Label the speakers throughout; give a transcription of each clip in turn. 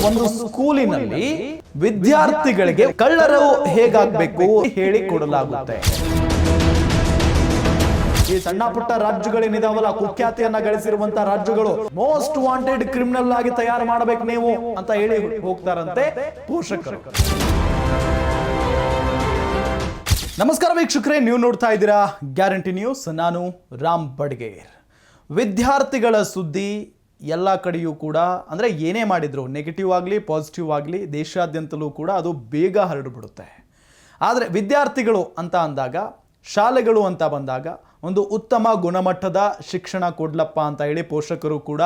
Speaker 1: ಒಂದು ಸ್ಕೂಲಿನಲ್ಲಿ ವಿದ್ಯಾರ್ಥಿಗಳಿಗೆ ಕಳ್ಳರು ಹೇಗಾಗಬೇಕು ಹೇಳಿಕೊಡಲಾಗುತ್ತೆ. ಈ ಸಣ್ಣ ಪುಟ್ಟ ರಾಜ್ಯಗಳೇನಿದಾವಲ್ಲ, ಕುಖ್ಯಾತಿಯನ್ನ ಗಳಿಸಿರುವಂತಹ ರಾಜ್ಯಗಳು ಮೋಸ್ಟ್ ವಾಂಟೆಡ್ ಕ್ರಿಮಿನಲ್ ಆಗಿ ತಯಾರು ಮಾಡಬೇಕು ನೀವು ಅಂತ ಹೇಳಿ ಹೋಗ್ತಾರಂತೆ ಪೋಷಕರು. ನಮಸ್ಕಾರ ವೀಕ್ಷಕರೇ, ನೀವು ನೋಡ್ತಾ ಇದ್ದೀರಾ ಗ್ಯಾರಂಟಿ ನ್ಯೂಸ್. ನಾನು ರಾಮ್ ಬಡ್ಗೇರ್. ವಿದ್ಯಾರ್ಥಿಗಳ ಸುದ್ದಿ ಎಲ್ಲ ಕಡೆಯೂ ಕೂಡ, ಅಂದರೆ ಏನೇ ಮಾಡಿದ್ರು ನೆಗೆಟಿವ್ ಆಗಲಿ ಪಾಸಿಟಿವ್ ಆಗಲಿ ದೇಶಾದ್ಯಂತಲೂ ಕೂಡ ಅದು ಬೇಗ ಹರಡಿಬಿಡುತ್ತೆ. ಆದರೆ ವಿದ್ಯಾರ್ಥಿಗಳು ಅಂತ ಅಂದಾಗ, ಶಾಲೆಗಳು ಅಂತ ಬಂದಾಗ ಒಂದು ಉತ್ತಮ ಗುಣಮಟ್ಟದ ಶಿಕ್ಷಣ ಕೊಡ್ಲಪ್ಪ ಅಂತ ಹೇಳಿ ಪೋಷಕರು ಕೂಡ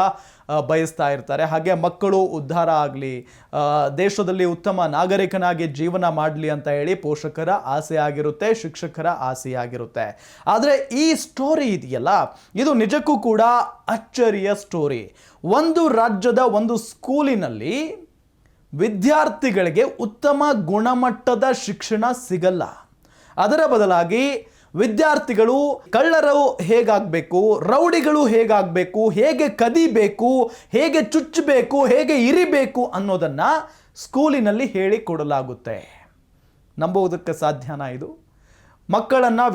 Speaker 1: ಬಯಸ್ತಾ ಇರ್ತಾರೆ. ಹಾಗೆ ಮಕ್ಕಳು ಉದ್ಧಾರ ಆಗಲಿ, ದೇಶದಲ್ಲಿ ಉತ್ತಮ ನಾಗರಿಕನಾಗಿ ಜೀವನ ಮಾಡಲಿ ಅಂತ ಹೇಳಿ ಪೋಷಕರ ಆಸೆ ಆಗಿರುತ್ತೆ, ಶಿಕ್ಷಕರ ಆಸೆ ಆಗಿರುತ್ತೆ. ಆದರೆ ಈ ಸ್ಟೋರಿ ಇದೆಯಲ್ಲ, ಇದು ನಿಜಕ್ಕೂ ಕೂಡ ಅಚ್ಚರಿಯ ಸ್ಟೋರಿ. ಒಂದು ರಾಜ್ಯದ ಒಂದು ಸ್ಕೂಲಿನಲ್ಲಿ ವಿದ್ಯಾರ್ಥಿಗಳಿಗೆ ಉತ್ತಮ ಗುಣಮಟ್ಟದ ಶಿಕ್ಷಣ ಸಿಗಲ್ಲ. ಅದರ ಬದಲಾಗಿ ವಿದ್ಯಾರ್ಥಿಗಳು ಕಳ್ಳರು ಹೇಗಾಗಬೇಕು, ರೌಡಿಗಳು ಹೇಗಾಗಬೇಕು, ಹೇಗೆ ಕದಿಬೇಕು, ಹೇಗೆ ಚುಚ್ಚಬೇಕು, ಹೇಗೆ ಇರಿಬೇಕು ಅನ್ನೋದನ್ನು ಸ್ಕೂಲಿನಲ್ಲಿ ಹೇಳಿಕೊಡಲಾಗುತ್ತೆ. ನಂಬುವುದಕ್ಕೆ ಸಾಧ್ಯನಾ ಇದು? ಮಕ್ಕಳನ್ನು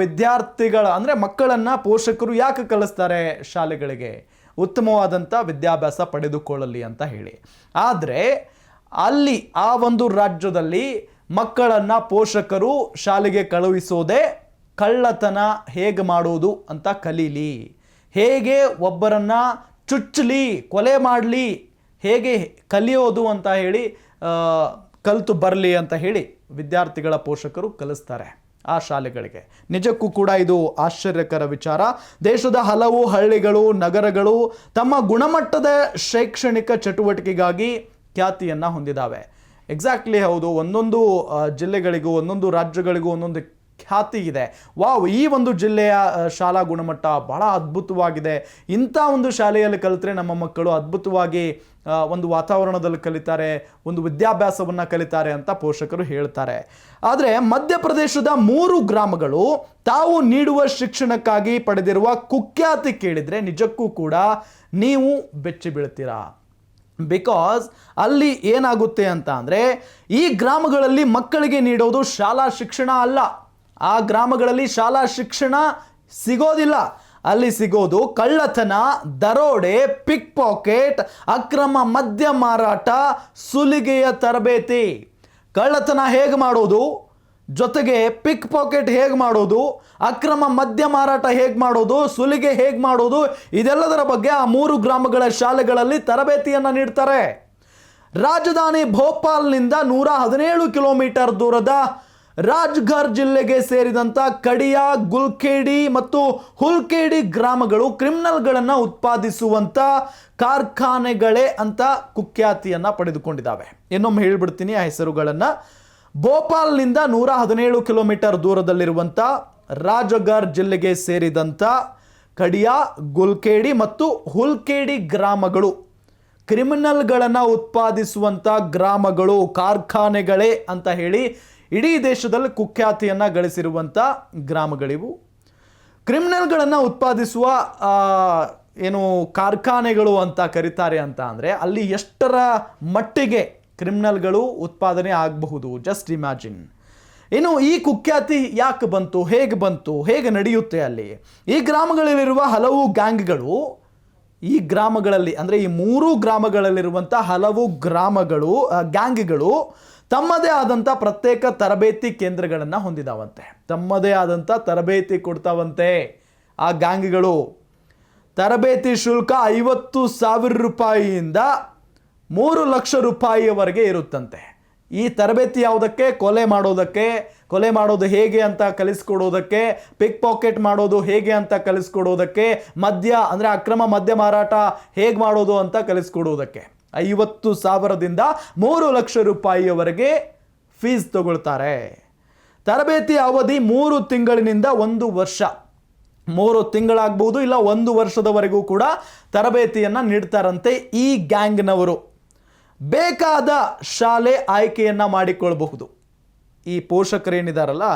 Speaker 1: ಪೋಷಕರು ಯಾಕೆ ಕಳಿಸ್ತಾರೆ ಶಾಲೆಗಳಿಗೆ? ಉತ್ತಮವಾದಂಥ ವಿದ್ಯಾಭ್ಯಾಸ ಪಡೆದುಕೊಳ್ಳಲಿ ಅಂತ ಹೇಳಿ. ಆದರೆ ಅಲ್ಲಿ ಆ ಒಂದು ರಾಜ್ಯದಲ್ಲಿ ಮಕ್ಕಳನ್ನು ಪೋಷಕರು ಶಾಲೆಗೆ ಕಳುಹಿಸೋದೇ ಕಳ್ಳತನ ಹೇಗೆ ಮಾಡೋದು ಅಂತ ಕಲೀಲಿ, ಹೇಗೆ ಒಬ್ಬರನ್ನು ಚುಚ್ಚಲಿ, ಕೊಲೆ ಮಾಡಲಿ, ಹೇಗೆ ಕಲಿಯೋದು ಅಂತ ಹೇಳಿ ಕಲಿತು ಬರಲಿ ಅಂತ ಹೇಳಿ ವಿದ್ಯಾರ್ಥಿಗಳ ಪೋಷಕರು ಕಲಿಸ್ತಾರೆ ಆ ಶಾಲೆಗಳಿಗೆ. ನಿಜಕ್ಕೂ ಕೂಡ ಇದು ಆಶ್ಚರ್ಯಕರ ವಿಚಾರ. ದೇಶದ ಹಲವು ಹಳ್ಳಿಗಳು, ನಗರಗಳು ತಮ್ಮ ಗುಣಮಟ್ಟದ ಶೈಕ್ಷಣಿಕ ಚಟುವಟಿಕೆಗಾಗಿ ಖ್ಯಾತಿಯನ್ನು ಹೊಂದಿದ್ದಾವೆ. ಎಕ್ಸಾಕ್ಟ್ಲಿ ಹೌದು. ಒಂದೊಂದು ಜಿಲ್ಲೆಗಳಿಗೂ, ಒಂದೊಂದು ರಾಜ್ಯಗಳಿಗೂ ಒಂದೊಂದು ಖ್ಯಾತಿ ಇದೆ. ವಾವ್, ಈ ಒಂದು ಜಿಲ್ಲೆಯ ಶಾಲಾ ಗುಣಮಟ್ಟ ಬಹಳ ಅದ್ಭುತವಾಗಿದೆ, ಇಂಥ ಒಂದು ಶಾಲೆಯಲ್ಲಿ ಕಲಿತರೆ ನಮ್ಮ ಮಕ್ಕಳು ಅದ್ಭುತವಾಗಿ ಒಂದು ವಾತಾವರಣದಲ್ಲಿ ಕಲಿತಾರೆ, ಒಂದು ವಿದ್ಯಾಭ್ಯಾಸವನ್ನು ಕಲಿತಾರೆ ಅಂತ ಪೋಷಕರು ಹೇಳ್ತಾರೆ. ಆದರೆ ಮಧ್ಯಪ್ರದೇಶದ 3 ಗ್ರಾಮಗಳು ತಾವು ನೀಡುವ ಶಿಕ್ಷಣಕ್ಕಾಗಿ ಪಡೆದಿರುವ ಕುಖ್ಯಾತಿ ಕೇಳಿದರೆ ನಿಜಕ್ಕೂ ಕೂಡ ನೀವು ಬೆಚ್ಚಿ ಬೀಳ್ತೀರಾ. ಬಿಕಾಸ್ ಅಲ್ಲಿ ಏನಾಗುತ್ತೆ ಅಂತ ಅಂದರೆ, ಈ ಗ್ರಾಮಗಳಲ್ಲಿ ಮಕ್ಕಳಿಗೆ ನೀಡೋದು ಶಾಲಾ ಶಿಕ್ಷಣ ಅಲ್ಲ. ಆ ಗ್ರಾಮಗಳಲ್ಲಿ ಶಾಲಾ ಶಿಕ್ಷಣ ಸಿಗೋದಿಲ್ಲ. ಅಲ್ಲಿ ಸಿಗೋದು ಕಳ್ಳತನ, ದರೋಡೆ, ಪಿಕ್ ಪಾಕೆಟ್, ಅಕ್ರಮ ಮದ್ಯ ಮಾರಾಟ, ಸುಲಿಗೆಯ ತರಬೇತಿ. ಕಳ್ಳತನ ಹೇಗೆ ಮಾಡೋದು, ಜೊತೆಗೆ ಪಿಕ್ ಪಾಕೆಟ್ ಹೇಗೆ ಮಾಡೋದು, ಅಕ್ರಮ ಮದ್ಯ ಮಾರಾಟ ಹೇಗೆ ಮಾಡೋದು, ಸುಲಿಗೆ ಹೇಗೆ ಮಾಡೋದು, ಇದೆಲ್ಲದರ ಬಗ್ಗೆ ಆ 3 ಗ್ರಾಮಗಳ ಶಾಲೆಗಳಲ್ಲಿ ತರಬೇತಿಯನ್ನು ನೀಡ್ತಾರೆ. ರಾಜಧಾನಿ ಭೋಪಾಲ್ನಿಂದ 117 ಕಿಲೋಮೀಟರ್ ದೂರದ ರಾಜ್ಗರ್ ಜಿಲ್ಲೆಗೆ ಸೇರಿದಂಥ ಕಡಿಯಾ, ಗುಲ್ಖೇಡಿ ಮತ್ತು ಹುಲ್ಖೇಡಿ ಗ್ರಾಮಗಳು ಕ್ರಿಮಿನಲ್ಗಳನ್ನು ಉತ್ಪಾದಿಸುವಂಥ ಕಾರ್ಖಾನೆಗಳೇ ಅಂತ ಕುಖ್ಯಾತಿಯನ್ನು ಪಡೆದುಕೊಂಡಿದ್ದಾವೆ. ಇನ್ನೊಮ್ಮೆ ಹೇಳಿಬಿಡ್ತೀನಿ ಆ ಹೆಸರುಗಳನ್ನು. ಭೋಪಾಲ್ನಿಂದ 117 ಕಿಲೋಮೀಟರ್ ದೂರದಲ್ಲಿರುವಂಥ ರಾಜಗರ್ ಜಿಲ್ಲೆಗೆ ಸೇರಿದಂಥ ಕಡಿಯಾ, ಗುಲ್ಖೇಡಿ ಮತ್ತು ಹುಲ್ಖೇಡಿ ಗ್ರಾಮಗಳು ಕ್ರಿಮಿನಲ್ಗಳನ್ನು ಉತ್ಪಾದಿಸುವಂಥ ಗ್ರಾಮಗಳು, ಕಾರ್ಖಾನೆಗಳೇ ಅಂತ ಹೇಳಿ ಇಡೀ ದೇಶದಲ್ಲಿ ಕುಖ್ಯಾತಿಯನ್ನು ಗಳಿಸಿರುವಂಥ ಗ್ರಾಮಗಳಿವು. ಕ್ರಿಮಿನಲ್ಗಳನ್ನು ಉತ್ಪಾದಿಸುವ ಏನು ಕಾರ್ಖಾನೆಗಳು ಅಂತ ಕರೀತಾರೆ ಅಂತ ಅಂದರೆ, ಅಲ್ಲಿ ಎಷ್ಟರ ಮಟ್ಟಿಗೆ ಕ್ರಿಮಿನಲ್ಗಳು ಉತ್ಪಾದನೆ ಆಗಬಹುದು, ಜಸ್ಟ್ ಇಮ್ಯಾಜಿನ್. ಇನ್ನು ಈ ಕುಖ್ಯಾತಿ ಯಾಕೆ ಬಂತು, ಹೇಗೆ ನಡೆಯುತ್ತೆ ಅಲ್ಲಿ? ಈ ಗ್ರಾಮಗಳಲ್ಲಿರುವ ಹಲವು ಗ್ಯಾಂಗ್ಗಳು, ಈ ಗ್ರಾಮಗಳಲ್ಲಿ ಅಂದರೆ ಈ 3 ಗ್ರಾಮಗಳಲ್ಲಿರುವಂಥ ಹಲವು ಗ್ಯಾಂಗ್ಗಳು ತಮ್ಮದೇ ಆದಂಥ ಪ್ರತ್ಯೇಕ ತರಬೇತಿ ಕೇಂದ್ರಗಳನ್ನು ಹೊಂದಿದಾವಂತೆ. ತಮ್ಮದೇ ಆದಂಥ ತರಬೇತಿ ಕೊಡ್ತಾವಂತೆ ಆ ಗ್ಯಾಂಗ್ಗಳು. ತರಬೇತಿ ಶುಲ್ಕ 50,000 ರೂಪಾಯಿಯಿಂದ 3 ಲಕ್ಷ ರೂಪಾಯಿಯವರೆಗೆ ಇರುತ್ತಂತೆ. ಈ ತರಬೇತಿ ಯಾವುದಕ್ಕೆ? ಕೊಲೆ ಮಾಡೋದು ಹೇಗೆ ಅಂತ ಕಲಿಸ್ಕೊಡೋದಕ್ಕೆ, ಪಿಕ್ ಪಾಕೆಟ್ ಮಾಡೋದು ಹೇಗೆ ಅಂತ ಕಲಿಸ್ಕೊಡೋದಕ್ಕೆ, ಮದ್ಯ ಅಂದರೆ ಅಕ್ರಮ ಮದ್ಯ ಮಾರಾಟ ಹೇಗೆ ಮಾಡೋದು ಅಂತ ಕಲಿಸ್ಕೊಡೋದಕ್ಕೆ 50,000ದಿಂದ 3 ಲಕ್ಷ ರೂಪಾಯಿಯವರೆಗೆ ಫೀಸ್ ತಗೊಳ್ತಾರೆ. ತರಬೇತಿ ಅವಧಿ 3 ತಿಂಗಳಿನಿಂದ 1 ವರ್ಷ. 3 ತಿಂಗಳಾಗಬಹುದು, ಇಲ್ಲ 1 ವರ್ಷದವರೆಗೂ ಕೂಡ ತರಬೇತಿಯನ್ನು ನೀಡ್ತಾರಂತೆ ಈ ಗ್ಯಾಂಗ್ನವರು. ಬೇಕಾದ ಶಾಲೆ ಆಯ್ಕೆಯನ್ನು ಮಾಡಿಕೊಳ್ಳಬಹುದು. ಈ ಪೋಷಕರೇನಿದಾರಲ್ಲ,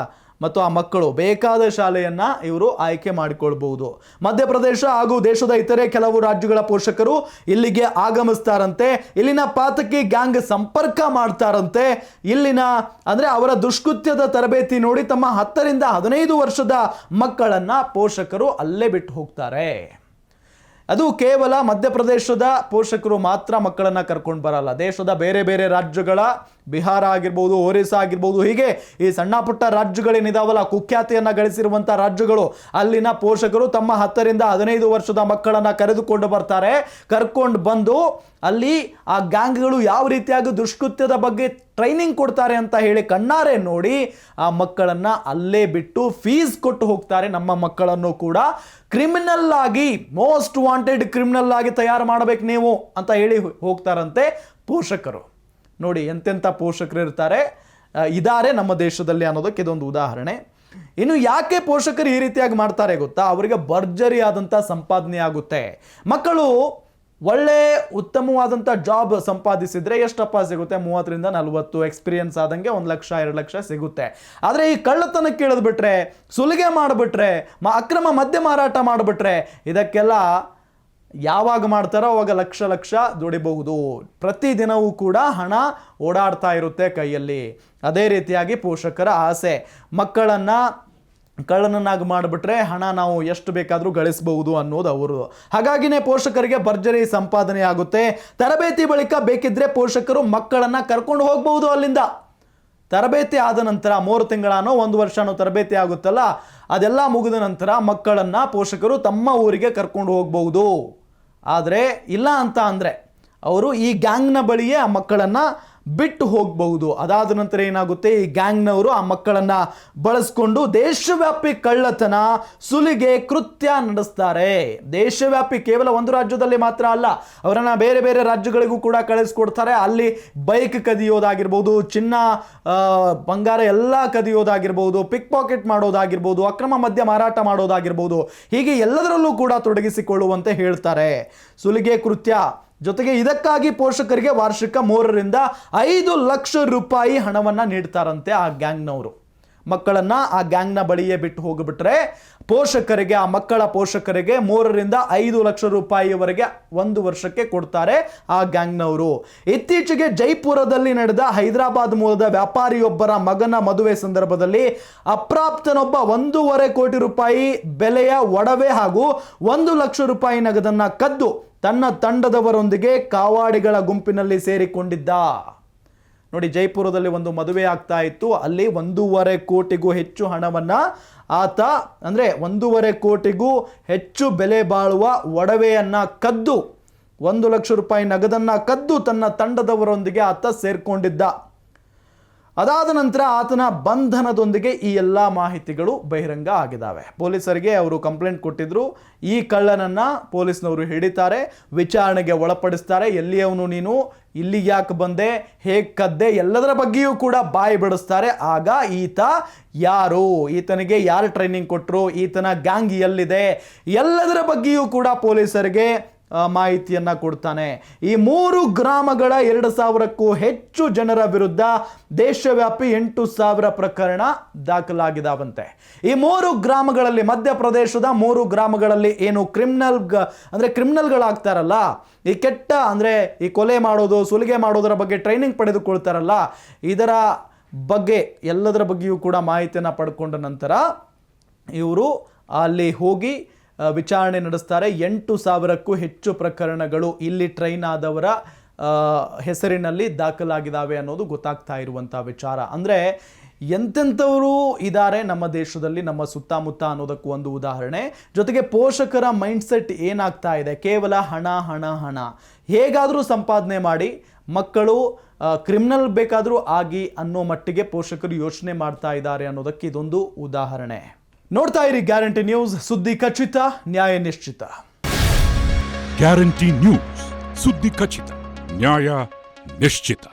Speaker 1: ಮತ್ತು ಆ ಮಕ್ಕಳು ಬೇಕಾದ ಶಾಲೆಯನ್ನ ಇವರು ಆಯ್ಕೆ ಮಾಡಿಕೊಳ್ಬಹುದು. ಮಧ್ಯಪ್ರದೇಶ ಹಾಗೂ ದೇಶದ ಇತರೆ ಕೆಲವು ರಾಜ್ಯಗಳ ಪೋಷಕರು ಇಲ್ಲಿಗೆ ಆಗಮಿಸ್ತಾರಂತೆ. ಇಲ್ಲಿನ ಪಾತಕಿ ಗ್ಯಾಂಗ್ ಸಂಪರ್ಕ ಮಾಡ್ತಾರಂತೆ. ಇಲ್ಲಿನ ಅಂದ್ರೆ ಅವರ ದುಷ್ಕೃತ್ಯದ ತರಬೇತಿ ನೋಡಿ ತಮ್ಮ 10 ರಿಂದ 15 ವರ್ಷದ ಮಕ್ಕಳನ್ನ ಪೋಷಕರು ಅಲ್ಲೇ ಬಿಟ್ಟು ಹೋಗ್ತಾರೆ. ಅದು ಕೇವಲ ಮಧ್ಯಪ್ರದೇಶದ ಪೋಷಕರು ಮಾತ್ರ ಮಕ್ಕಳನ್ನ ಕರ್ಕೊಂಡು ಬರಲ್ಲ. ದೇಶದ ಬೇರೆ ಬೇರೆ ರಾಜ್ಯಗಳ, ಬಿಹಾರ ಆಗಿರ್ಬೋದು, ಒರಿಸ್ಸಾ ಆಗಿರ್ಬೋದು, ಹೀಗೆ ಈ ಸಣ್ಣ ಪುಟ್ಟ ರಾಜ್ಯಗಳೇನಿದಾವಲ್ಲ, ಕುಖ್ಯಾತಿಯನ್ನ ಗಳಿಸಿರುವಂಥ ರಾಜ್ಯಗಳು, ಅಲ್ಲಿನ ಪೋಷಕರು ತಮ್ಮ 10 ರಿಂದ 15 ವರ್ಷದ ಮಕ್ಕಳನ್ನ ಕರೆದುಕೊಂಡು ಬರ್ತಾರೆ. ಕರ್ಕೊಂಡು ಬಂದು ಅಲ್ಲಿ ಆ ಗ್ಯಾಂಗ್ಗಳು ಯಾವ ರೀತಿಯಾಗಿ ದುಷ್ಕೃತ್ಯದ ಬಗ್ಗೆ ಟ್ರೈನಿಂಗ್ ಕೊಡ್ತಾರೆ ಅಂತ ಹೇಳಿ ಕಣ್ಣಾರೆ ನೋಡಿ ಆ ಮಕ್ಕಳನ್ನ ಅಲ್ಲೇ ಬಿಟ್ಟು ಫೀಸ್ ಕೊಟ್ಟು ಹೋಗ್ತಾರೆ. ನಮ್ಮ ಮಕ್ಕಳನ್ನು ಕೂಡ ಕ್ರಿಮಿನಲ್ ಆಗಿ, ಮೋಸ್ಟ್ ವಾಂಟೆಡ್ ಕ್ರಿಮಿನಲ್ ಆಗಿ ತಯಾರು ಮಾಡಬೇಕು ನೀವು ಅಂತ ಹೇಳಿ ಹೋಗ್ತಾರಂತೆ ಪೋಷಕರು. ನೋಡಿ ಎಂತೆಂಥ ಪೋಷಕರು ಇದ್ದಾರೆ ನಮ್ಮ ದೇಶದಲ್ಲಿ ಅನ್ನೋದಕ್ಕೆ ಇದೊಂದು ಉದಾಹರಣೆ. ಇನ್ನು ಯಾಕೆ ಪೋಷಕರು ಈ ರೀತಿಯಾಗಿ ಮಾಡ್ತಾರೆ ಗೊತ್ತಾ? ಅವರಿಗೆ ಭರ್ಜರಿ ಆದಂಥ ಸಂಪಾದನೆ ಆಗುತ್ತೆ. ಮಕ್ಕಳು ಒಳ್ಳೆ ಉತ್ತಮವಾದಂಥ ಜಾಬ್ ಸಂಪಾದಿಸಿದ್ರೆ ಎಷ್ಟಪ್ಪ ಸಿಗುತ್ತೆ? 30 ರಿಂದ 40, ಎಕ್ಸ್ಪೀರಿಯನ್ಸ್ ಆದಂಗೆ 1 ಲಕ್ಷ 2 ಲಕ್ಷ ಸಿಗುತ್ತೆ. ಆದರೆ ಈ ಕಳ್ಳತನಕ್ಕೆ ಇಳಿದ್ಬಿಟ್ರೆ, ಸುಲಿಗೆ ಮಾಡಿಬಿಟ್ರೆ, ಅಕ್ರಮ ಮದ್ಯ ಮಾರಾಟ ಮಾಡಿಬಿಟ್ರೆ, ಇದಕ್ಕೆಲ್ಲ ಯಾವಾಗ ಮಾಡ್ತಾರೋ ಅವಾಗ ಲಕ್ಷ ಲಕ್ಷ ದುಡಿಬಹುದು. ಪ್ರತಿದಿನವೂ ಕೂಡ ಹಣ ಓಡಾಡ್ತಾ ಇರುತ್ತೆ ಕೈಯಲ್ಲಿ. ಅದೇ ರೀತಿಯಾಗಿ ಪೋಷಕರ ಆಸೆ, ಮಕ್ಕಳನ್ನ ಕಳ್ಳನನ್ನಾಗಿ ಮಾಡಿಬಿಟ್ರೆ ಹಣ ನಾವು ಎಷ್ಟು ಬೇಕಾದರೂ ಗಳಿಸಬಹುದು ಅನ್ನೋದು ಅವರು. ಹಾಗಾಗಿನೇ ಪೋಷಕರಿಗೆ ಭರ್ಜರಿ ಸಂಪಾದನೆ ಆಗುತ್ತೆ. ತರಬೇತಿ ಬಳಿಕ ಬೇಕಿದ್ರೆ ಪೋಷಕರು ಮಕ್ಕಳನ್ನ ಕರ್ಕೊಂಡು ಹೋಗ್ಬಹುದು ಅಲ್ಲಿಂದ. ತರಬೇತಿ ಆದ ನಂತರ 3 ತಿಂಗಳಾನೋ 1 ವರ್ಷನೋ ತರಬೇತಿ ಆಗುತ್ತಲ್ಲ, ಅದೆಲ್ಲ ಮುಗಿದ ನಂತರ ಮಕ್ಕಳನ್ನ ಪೋಷಕರು ತಮ್ಮ ಊರಿಗೆ ಕರ್ಕೊಂಡು ಹೋಗ್ಬಹುದು. ಆದರೆ ಇಲ್ಲ ಅಂತ ಅಂದರೆ ಅವರು ಈ ಗ್ಯಾಂಗ್ನ ಬಳಿಯೇ ಆ ಮಕ್ಕಳನ್ನ ಬಿಟ್ಟು ಹೋಗಬಹುದು. ಅದಾದ ನಂತರ ಏನಾಗುತ್ತೆ, ಈ ಗ್ಯಾಂಗ್ನವರು ಆ ಮಕ್ಕಳನ್ನ ಬಳಸ್ಕೊಂಡು ದೇಶವ್ಯಾಪಿ ಕಳ್ಳತನ, ಸುಲಿಗೆ ಕೃತ್ಯ ನಡೆಸ್ತಾರೆ. ದೇಶವ್ಯಾಪಿ, ಕೇವಲ ಒಂದು ರಾಜ್ಯದಲ್ಲಿ ಮಾತ್ರ ಅಲ್ಲ, ಅವರನ್ನ ಬೇರೆ ಬೇರೆ ರಾಜ್ಯಗಳಿಗೂ ಕೂಡ ಕಳಿಸ್ಕೊಡ್ತಾರೆ. ಅಲ್ಲಿ ಬೈಕ್ ಕದಿಯೋದಾಗಿರ್ಬೋದು, ಚಿನ್ನ ಬಂಗಾರ ಎಲ್ಲ ಕದಿಯೋದಾಗಿರ್ಬೋದು, ಪಿಕ್ ಪಾಕೆಟ್ ಮಾಡೋದಾಗಿರ್ಬೋದು, ಅಕ್ರಮ ಮದ್ಯ ಮಾರಾಟ ಮಾಡೋದಾಗಿರ್ಬೋದು, ಹೀಗೆ ಎಲ್ಲದರಲ್ಲೂ ಕೂಡ ತೊಡಗಿಸಿಕೊಳ್ಳುವಂತೆ ಹೇಳ್ತಾರೆ. ಸುಲಿಗೆ ಕೃತ್ಯ ಜೊತೆಗೆ ಇದಕ್ಕಾಗಿ ಪೋಷಕರಿಗೆ ವಾರ್ಷಿಕ 3 ರಿಂದ 5 ಲಕ್ಷ ರೂಪಾಯಿ ಹಣವನ್ನ ನೀಡ್ತಾರಂತೆ ಆ ಗ್ಯಾಂಗ್ನವರು. ಮಕ್ಕಳನ್ನ ಆ ಗ್ಯಾಂಗ್ನ ಬಳಿಯೇ ಬಿಟ್ಟು ಹೋಗಿಬಿಟ್ರೆ ಪೋಷಕರಿಗೆ, ಆ ಮಕ್ಕಳ ಪೋಷಕರಿಗೆ 3 ರಿಂದ 5 ಲಕ್ಷ ರೂಪಾಯಿವರೆಗೆ 1 ವರ್ಷಕ್ಕೆ ಕೊಡ್ತಾರೆ ಆ ಗ್ಯಾಂಗ್ನವರು. ಇತ್ತೀಚೆಗೆ ಜೈಪುರದಲ್ಲಿ ನಡೆದ ಹೈದರಾಬಾದ್ ಮೂಲದ ವ್ಯಾಪಾರಿಯೊಬ್ಬರ ಮಗನ ಮದುವೆ ಸಂದರ್ಭದಲ್ಲಿ ಅಪ್ರಾಪ್ತನೊಬ್ಬ 1.5 ಕೋಟಿ ರೂಪಾಯಿ ಬೆಲೆಯ ಒಡವೆ ಹಾಗೂ 1 ಲಕ್ಷ ರೂಪಾಯಿ ನಗದನ್ನ ಕದ್ದು ತನ್ನ ತಂಡದವರೊಂದಿಗೆ ಕಾವಾಡಿಗಳ ಗುಂಪಿನಲ್ಲಿ ಸೇರಿಕೊಂಡಿದ್ದ. ನೋಡಿ, ಜೈಪುರದಲ್ಲಿ ಒಂದು ಮದುವೆ ಆಗ್ತಾ ಇತ್ತು. ಅಲ್ಲಿ 1.5 ಕೋಟಿಗೂ ಹೆಚ್ಚು ಹಣವನ್ನ ಆತ, ಅಂದ್ರೆ 1.5 ಕೋಟಿಗೂ ಹೆಚ್ಚು ಬೆಲೆ ಬಾಳುವ ಒಡವೆಯನ್ನ ಕದ್ದು, 1 ಲಕ್ಷ ರೂಪಾಯಿ ನಗದನ್ನ ಕದ್ದು ತನ್ನ ತಂಡದವರೊಂದಿಗೆ ಆತ ಸೇರ್ಕೊಂಡಿದ್ದ. ಅದಾದ ನಂತರ ಆತನ ಬಂಧನದೊಂದಿಗೆ ಈ ಎಲ್ಲ ಮಾಹಿತಿಗಳು ಬಹಿರಂಗ ಆಗಿದ್ದಾವೆ. ಪೊಲೀಸರಿಗೆ ಅವರು ಕಂಪ್ಲೇಂಟ್ ಕೊಟ್ಟಿದ್ರು. ಈ ಕಳ್ಳನನ್ನ ಪೊಲೀಸ್ನವರು ಹಿಡಿತಾರೆ, ವಿಚಾರಣೆಗೆ ಒಳಪಡಿಸ್ತಾರೆ. ಎಲ್ಲಿಯವನು ನೀನು, ಇಲ್ಲಿ ಯಾಕೆ ಬಂದೆ, ಹೇಗೆ ಕದ್ದೆ, ಎಲ್ಲದರ ಬಗ್ಗೆಯೂ ಕೂಡ ಬಾಯಿ ಬಿಡಿಸ್ತಾರೆ. ಆಗ ಈತ ಯಾರು, ಈತನಿಗೆ ಯಾರು ಟ್ರೈನಿಂಗ್ ಕೊಟ್ಟರು, ಈತನ ಗ್ಯಾಂಗ್ ಎಲ್ಲಿದೆ, ಎಲ್ಲದರ ಬಗ್ಗೆಯೂ ಕೂಡ ಪೊಲೀಸರಿಗೆ ಮಾಹಿತಿಯನ್ನ ಕೊಡ್ತಾನೆ. ಈ 3 ಗ್ರಾಮಗಳ 2,000ಕ್ಕೂ ಹೆಚ್ಚು ಜನರ ವಿರುದ್ಧ ದೇಶವ್ಯಾಪಿ 8,000 ಪ್ರಕರಣ ದಾಖಲಾಗಿದ್ದಾವಂತೆ. ಈ 3 ಗ್ರಾಮಗಳಲ್ಲಿ, ಮಧ್ಯಪ್ರದೇಶದ 3 ಗ್ರಾಮಗಳಲ್ಲಿ ಏನು ಕ್ರಿಮಿನಲ್ಗಳಾಗ್ತಾರಲ್ಲ, ಈ ಕೆಟ್ಟ ಅಂದ್ರೆ ಈ ಕೊಲೆ ಮಾಡೋದು, ಸುಲಿಗೆ ಮಾಡೋದರ ಬಗ್ಗೆ ಟ್ರೈನಿಂಗ್ ಪಡೆದುಕೊಳ್ತಾರಲ್ಲ, ಇದರ ಬಗ್ಗೆ ಎಲ್ಲದರ ಬಗ್ಗೆಯೂ ಕೂಡ ಮಾಹಿತಿಯನ್ನು ಪಡ್ಕೊಂಡ ನಂತರ ಇವರು ಅಲ್ಲಿ ಹೋಗಿ ವಿಚಾರಣೆ ನಡೆಸ್ತಾರೆ. 8,000ಕ್ಕೂ ಹೆಚ್ಚು ಪ್ರಕರಣಗಳು ಇಲ್ಲಿ ಟ್ರೈನ್ ಆದವರ ಹೆಸರಿನಲ್ಲಿ ದಾಖಲಾಗಿದ್ದಾವೆ ಅನ್ನೋದು ಗೊತ್ತಾಗ್ತಾ ಇರುವಂಥ ವಿಚಾರ. ಅಂದರೆ ಎಂತೆಂಥವರು ಇದ್ದಾರೆ ನಮ್ಮ ದೇಶದಲ್ಲಿ, ನಮ್ಮ ಸುತ್ತಮುತ್ತ ಅನ್ನೋದಕ್ಕೂ ಒಂದು ಉದಾಹರಣೆ. ಜೊತೆಗೆ ಪೋಷಕರ ಮೈಂಡ್ಸೆಟ್ ಏನಾಗ್ತಾ ಇದೆ, ಕೇವಲ ಹಣ ಹಣ ಹಣ, ಹೇಗಾದರೂ ಸಂಪಾದನೆ ಮಾಡಿ ಮಕ್ಕಳು ಕ್ರಿಮಿನಲ್ ಬೇಕಾದರೂ ಆಗಿ ಅನ್ನೋ ಮಟ್ಟಿಗೆ ಪೋಷಕರು ಯೋಚನೆ ಮಾಡ್ತಾ ಇದ್ದಾರೆ ಅನ್ನೋದಕ್ಕೆ ಇದೊಂದು ಉದಾಹರಣೆ. ನೋಡ್ತಾ ಇರಿ ಗ್ಯಾರಂಟಿ ನ್ಯೂಸ್, ಸುದ್ದಿ ಖಚಿತ, ನ್ಯಾಯ ನಿಶ್ಚಿತ.
Speaker 2: ಗ್ಯಾರಂಟಿ ನ್ಯೂಸ್, ಸುದ್ದಿ ಖಚಿತ, ನ್ಯಾಯ ನಿಶ್ಚಿತ.